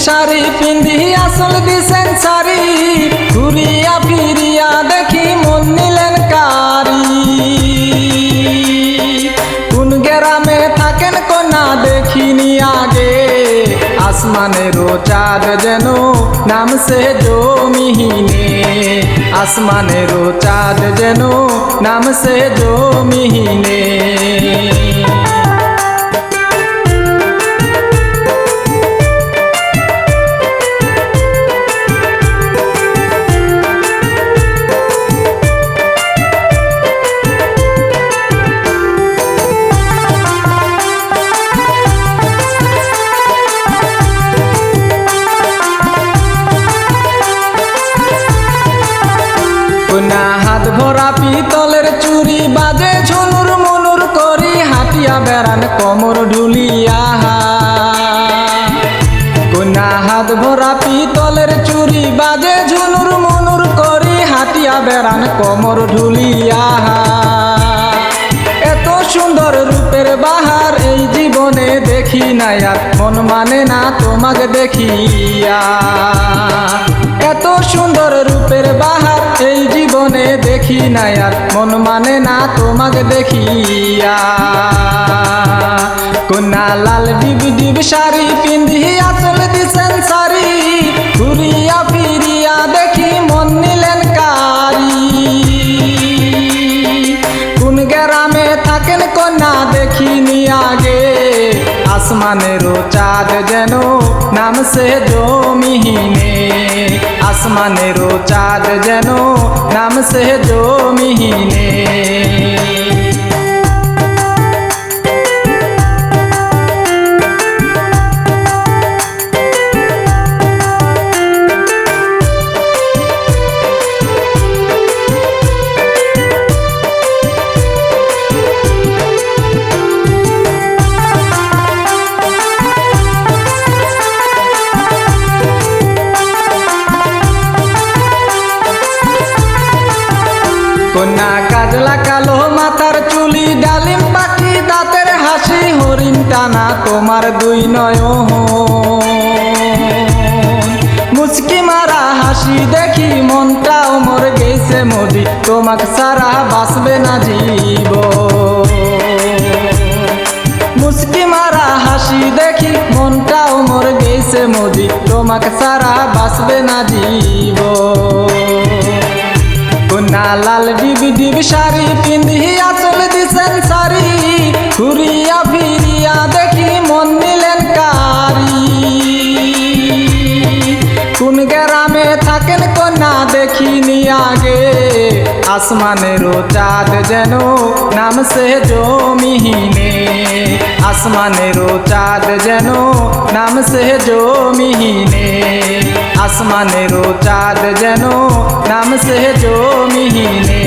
শাড়ি পিন্ধি আসল দিছেন শাড়ি, ঘুরিয়া ফিরিয়া দেখি মন নিলেন কারি। কোন গ্রামে থাকেন কন্যা দেখিনি আগে, আসমানেরও চাঁদ যেন নামছে জমিনে, আসমানেরও চাঁদ যেন নামছে জমিনে। কন্যা হাত ভরা পিতলের চুরি, বাজে ঝুনুর মুনুর করি, হাটিয়া বেড়ান কোমর ঢুলিয়া। কন্যা হাত ভরা পিতলের চুরি, বাজে ঝুনুর মুনুর করি, হাটিয়া বেড়ান কোমর ঢুলিয়া। এত সুন্দর রূপের বাহার এই জীবনে দেখি নাই আর, মন মানে না তোমাকে দেখিয়া। এত সুন্দর রূপের বাহার এই জীবনে দেখি নাই আর, মন মানে না তোমাকে দেখিয়া। কন্যা লাল ডিব ডিব শাড়ি পিন্ধি আসল দিছেন শাড়ি, ঘুরিয়া ফিরিয়া দেখি মন নিলেন কারি। কোন গ্রামে থাকেন কন্যা দেখিনি আগে, আসমানেরও চাঁদ যেন নামছে জমিনে, আসমানেরও চাঁদ যেন নামছে জমিনে। কন্যা কাজলা কালো মাথার চুলি, ডালিম পাখি দাঁতের হাসি, হরিণ টানা তোমার দুই নয়ন। মুচকি মারা হাসি দেখি মনটাও মোর গেছে মোদি, তোমাকে সারা বাঁচবে না জীবন। মুচকি মারা হাসি দেখি মনটাও মোর গেছে মোদি, তোমাকে সারা বাঁচবে না জীবন। কন্যা লাল ডিব ডিব শাড়ি পিন্ধি আসল দিছেন শাড়ি, ঘুরিয়া ফিরিয়া দেখি মন নিলেন কারি। কোন গ্রামে থাকেন কন্যা দেখিনি আগে, আসমানেরও চাঁদ যেন নামছে জমিনে, আসমানেরও চাঁদ যেন নামছে জমিনে, আসমানেরও চাঁদ যেন নামছে জমিনে।